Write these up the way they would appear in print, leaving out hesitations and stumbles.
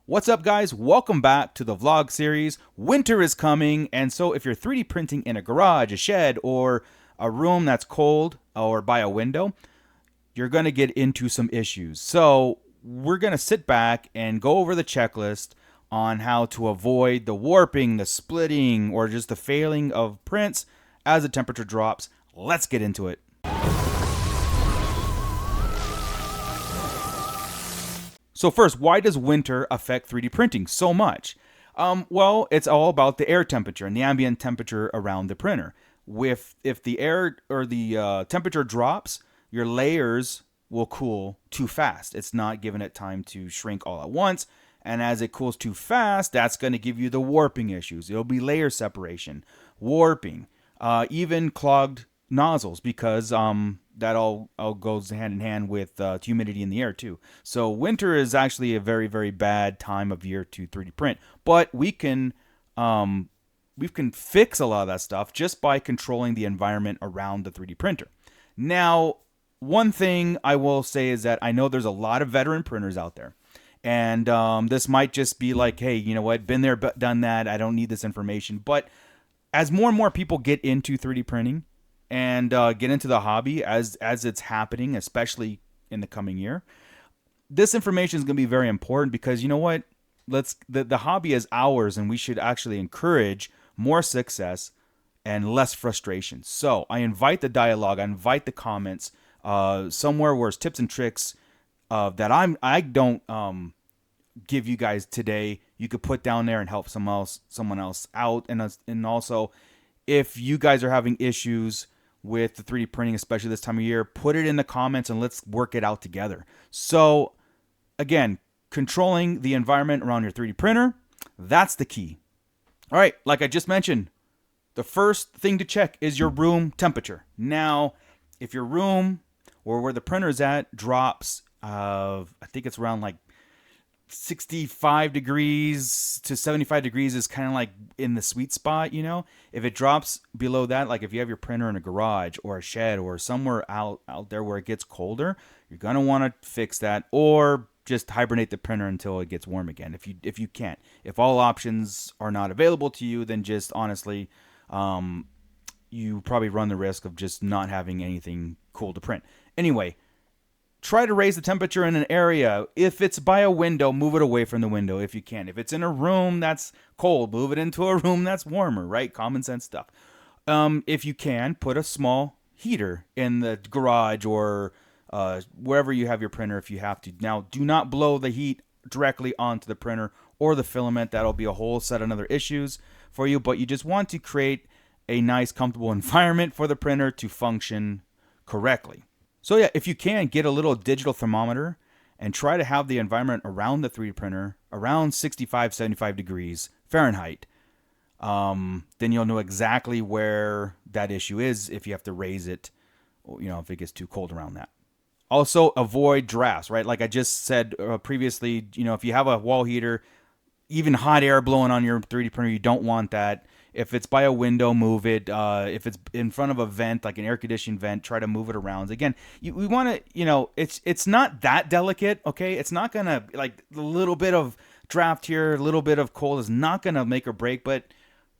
What's up, guys? Welcome back to the vlog series. Winter is coming, and so if you're 3D printing in a garage, a shed, or a room that's cold, or by a window, you're going to get into some issues. So we're going to sit back and go over the checklist on how to avoid the warping, the splitting, or just the failing of prints as the temperature drops. Let's get into it. So first, why does winter affect 3D printing so much? Well, it's all about the air temperature and the ambient temperature around the printer. If the air or the temperature drops, your layers will cool too fast. It's not giving it time to shrink all at once. And as it cools too fast, that's going to give you the warping issues. It'll be layer separation, warping, even clogged nozzles, because that all goes hand in hand with humidity in the air too. So winter is actually a very, very bad time of year to 3D print. But we can fix a lot of that stuff just by controlling the environment around the 3D printer. Now, one thing I will say is that I know there's a lot of veteran printers out there. And this might just be like, hey, you know what, been there, done that. I don't need this information. But as more and more people get into 3D printing and get into the hobby as it's happening, especially in the coming year, this information is going to be very important because, you know what, the hobby is ours, and we should actually encourage more success and less frustration. So I invite the dialogue, I invite the comments, somewhere where it's tips and tricks that I don't give you guys today. You could put down there and help someone else out, and also if you guys are having issues with the 3D printing, especially this time of year, put it in the comments and let's work it out together. So again, controlling the environment around your 3D printer, that's the key. All right, like I just mentioned, the first thing to check is your room temperature. Now, if your room or where the printer is at drops, I think it's around like 65 degrees to 75 degrees is kind of like in the sweet spot, you know. If it drops below that, like if you have your printer in a garage or a shed or somewhere out there where it gets colder, you're going to want to fix that, or just hibernate the printer until it gets warm again. If you can't. If all options are not available to you, then just honestly, you probably run the risk of just not having anything cool to print. Anyway, try to raise the temperature in an area. If it's by a window, move it away from the window if you can. If it's in a room that's cold, move it into a room that's warmer, right? Common sense stuff. If you can, put a small heater in the garage or wherever you have your printer if you have to. Now, do not blow the heat directly onto the printer or the filament. That'll be a whole set of other issues for you, but you just want to create a nice, comfortable environment for the printer to function correctly. So yeah, if you can, get a little digital thermometer and try to have the environment around the 3D printer around 65, 75 degrees Fahrenheit. Then you'll know exactly where that issue is if you have to raise it, or, you know, if it gets too cold around that. Also, avoid drafts, right? Like I just said previously, you know, if you have a wall heater, even hot air blowing on your 3D printer, you don't want that. If it's by a window, move it. If it's in front of a vent, like an air conditioning vent, try to move it around. Again, we want to, you know, it's not that delicate, okay? It's not going to, like, a little bit of draft here, a little bit of cold is not going to make or break. But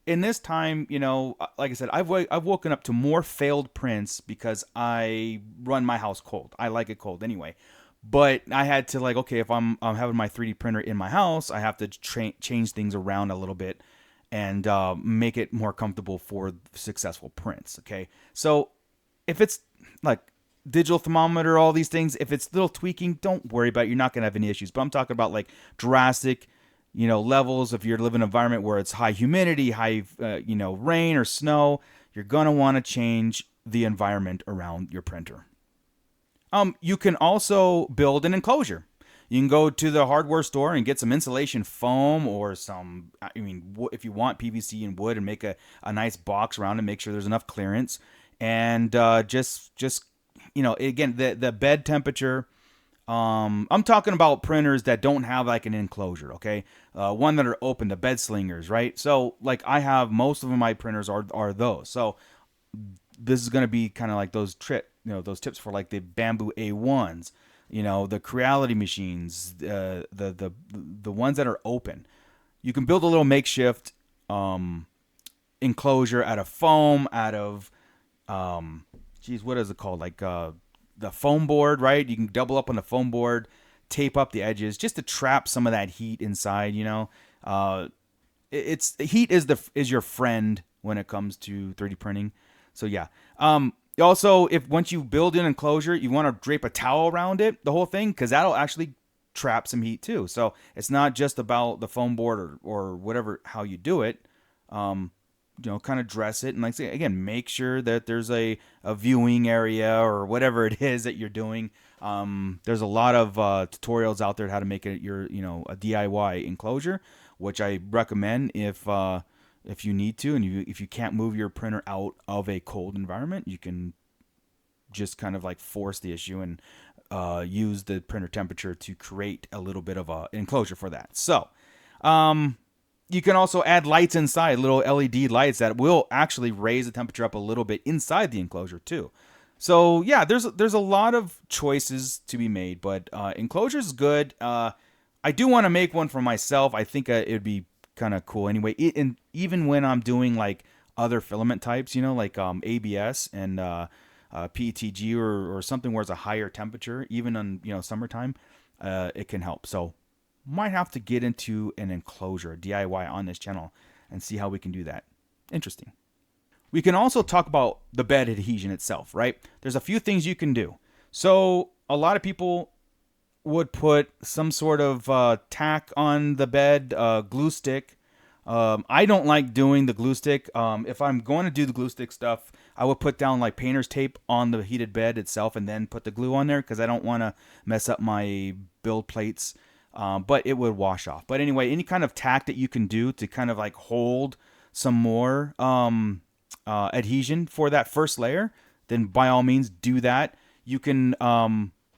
in this time, you know, like I said, I've woken up to more failed prints because I run my house cold. I like it cold anyway. But I had to, like, okay, if I'm having my 3D printer in my house, I have to change things around a little bit and make it more comfortable for successful prints, okay? So if it's like digital thermometer, all these things, if it's little tweaking, don't worry about it. You're not going to have any issues. But I'm talking about like drastic, you know, levels. If you're living in an environment where it's high humidity, high, you know, rain or snow, you're going to want to change the environment around your printer. You can also build an enclosure. You can go to the hardware store and get some insulation foam or some, I mean, if you want PVC and wood, and make a nice box around it, make sure there's enough clearance. And just you know, again, the bed temperature, I'm talking about printers that don't have like an enclosure, okay? One that are open, the bed slingers, right? So like I have, most of my printers are those. So this is going to be kind of like those those tips for like the bamboo A1s. the Creality machines, the ones that are open. You can build a little makeshift enclosure out of foam, out of what is it called? Like the foam board, right? You can double up on the foam board, tape up the edges just to trap some of that heat inside. It's heat is your friend when it comes to 3D printing. So yeah. Also, if once you build an enclosure, you want to drape a towel around it, the whole thing, because that'll actually trap some heat too. So it's not just about the foam board or whatever how you do it. Kind of dress it, and like I say again, make sure that there's a viewing area or whatever it is that you're doing. There's a lot of tutorials out there how to make it a DIY enclosure, which I recommend if you need to, and if you can't move your printer out of a cold environment, you can just kind of like force the issue and use the printer temperature to create a little bit of an enclosure for that. So you can also add lights inside, little LED lights that will actually raise the temperature up a little bit inside the enclosure too. So yeah, there's a lot of choices to be made, but enclosure is good. I do want to make one for myself. I think it'd be kind of cool anyway. And even when I'm doing like other filament types, like ABS and PETG or something where it's a higher temperature, even on summertime, it can help. So might have to get into an enclosure, a DIY on this channel, and see how we can do that. Interesting. We can also talk about the bed adhesion itself, right? There's a few things you can do. So a lot of people would put some sort of tack on the bed, glue stick. I don't like doing the glue stick. If I'm going to do the glue stick stuff, I would put down like painter's tape on the heated bed itself and then put the glue on there because I don't want to mess up my build plates. But it would wash off. But anyway, any kind of tack that you can do to kind of like hold some more adhesion for that first layer, then by all means do that. You can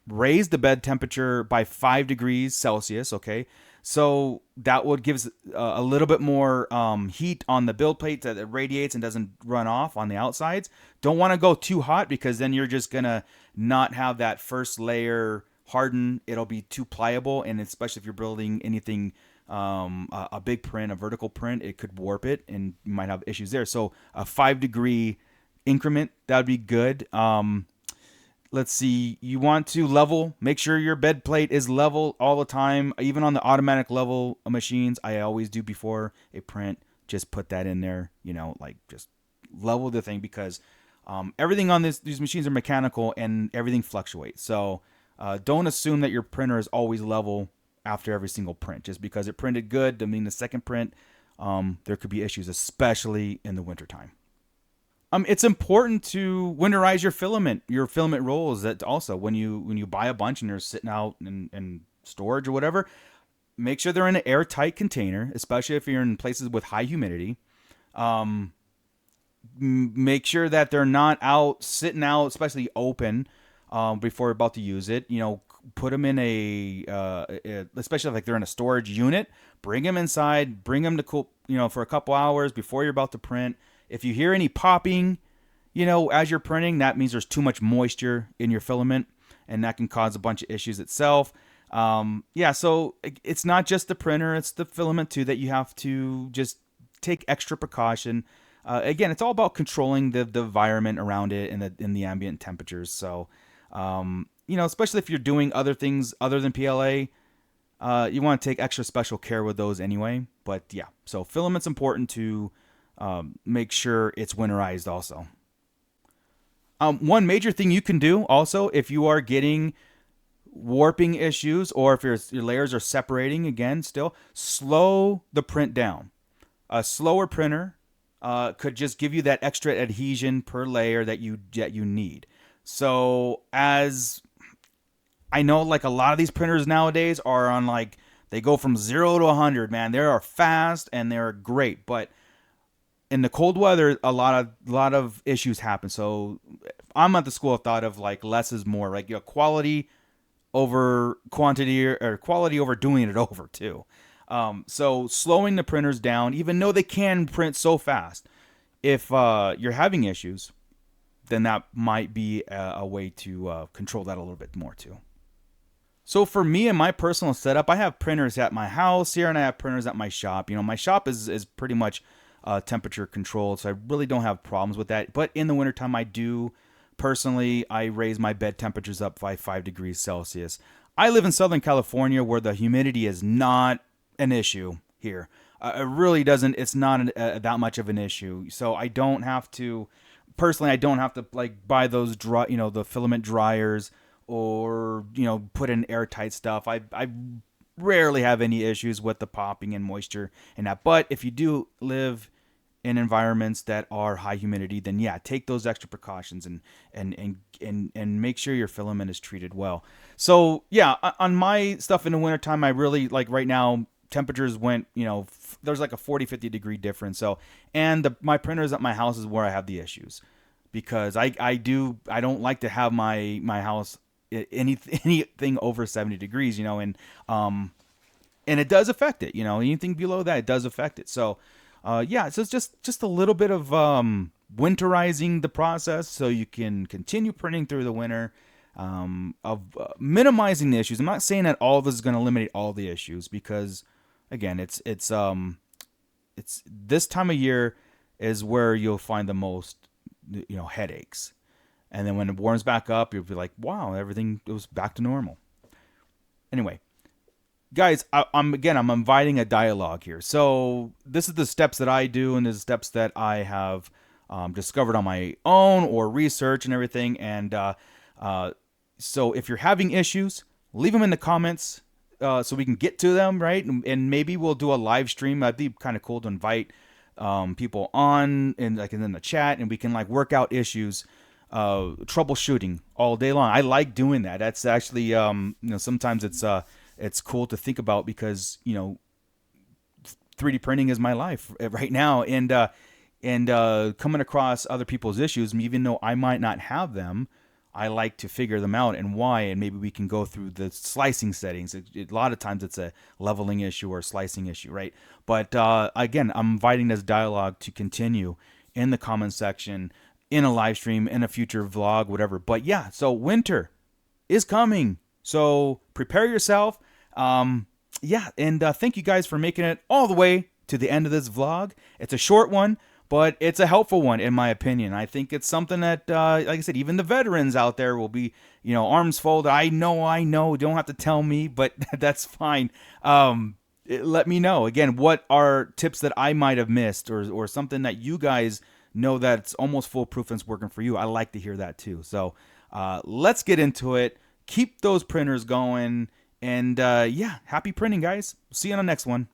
raise the bed temperature by 5 degrees Celsius, okay? So that would give a little bit more heat on the build plate that it radiates and doesn't run off on the outsides. Don't want to go too hot because then you're just going to not have that first layer harden. It'll be too pliable, and especially if you're building anything, a big print, a vertical print, it could warp it, and you might have issues there. So a 5 degree increment, that would be good. Let's see, you want to level, make sure your bed plate is level all the time, even on the automatic level machines. I always do before a print, just put that in there, like just level the thing, because everything on these machines are mechanical and everything fluctuates. So don't assume that your printer is always level after every single print. Just because it printed good doesn't mean the second print, there could be issues, especially in the wintertime. It's important to winterize your filament rolls. That also, when you buy a bunch and they're sitting out in storage or whatever, make sure they're in an airtight container, especially if you're in places with high humidity. Make sure that they're not sitting out, especially open, before you're about to use it. Put them in especially like they're in a storage unit. Bring them inside. Bring them to cool, for a couple hours before you're about to print. If you hear any popping, as you're printing, that means there's too much moisture in your filament, and that can cause a bunch of issues itself. So it's not just the printer, it's the filament too that you have to just take extra precaution. Again, it's all about controlling the environment around it and the ambient temperatures. So, especially if you're doing other things other than PLA, you want to take extra special care with those anyway. But yeah, so filament's important to make sure it's winterized also. One major thing you can do also, if you are getting warping issues or if your layers are separating, again, still slow the print down. A slower printer could just give you that extra adhesion per layer that you need. So as I know, like a lot of these printers nowadays are on they go from 0 to 100, man. They are fast and they're great, but in the cold weather, a lot of issues happen. So I'm at the school of thought of less is more, like quality over quantity, or quality over doing it over too. So slowing the printers down, even though they can print so fast, if you're having issues, then that might be a way to control that a little bit more too. So for me and my personal setup, I have printers at my house here and I have printers at my shop. My shop is pretty much temperature controlled, so I really don't have problems with that. But in the wintertime, I do personally, I raise my bed temperatures up by 5 degrees Celsius. I live in Southern California where the humidity is not an issue here. It really doesn't, it's not that much of an issue. So I don't have to, personally, I don't have to like buy those dry, the filament dryers or put in airtight stuff. I rarely have any issues with the popping and moisture and that. But if you do live in environments that are high humidity, then yeah, take those extra precautions and make sure your filament is treated well. So yeah, on my stuff in the wintertime, I really like right now temperatures went, there's like a 40-50 degree difference. So, and my printers at my house is where I have the issues because I don't like to have my house anything over 70 degrees, and it does affect it, anything below that, it does affect it. So, yeah, so it's just a little bit of winterizing the process so you can continue printing through the winter, of minimizing the issues. I'm not saying that all of this is going to eliminate all the issues because, again, it's this time of year is where you'll find the most, headaches. And then when it warms back up, you'll be like, wow, everything goes back to normal. Anyway, guys, I'm inviting a dialogue here. So this is the steps that I do, and the steps that I have discovered on my own or research and everything. And so if you're having issues, leave them in the comments so we can get to them, right? And maybe we'll do a live stream. That'd be kind of cool to invite people on and like in the chat, and we can like work out issues. Troubleshooting all day long. I like doing that. That's actually sometimes it's cool to think about because 3D printing is my life right now, and coming across other people's issues, even though I might not have them, I like to figure them out and why, and maybe we can go through the slicing settings. A lot of times it's a leveling issue or a slicing issue, right? But again, I'm inviting this dialogue to continue in the comment section, in a live stream, in a future vlog, whatever. But yeah, so winter is coming. So prepare yourself. Yeah, and thank you guys for making it all the way to the end of this vlog. It's a short one, but it's a helpful one in my opinion. I think it's something that, like I said, even the veterans out there will be, arms folded. I know, don't have to tell me, but that's fine. Let me know, again, what are tips that I might have missed or something that you guys know that it's almost foolproof and it's working for you. I like to hear that too. So let's get into it. Keep those printers going. And yeah, happy printing, guys. See you on the next one.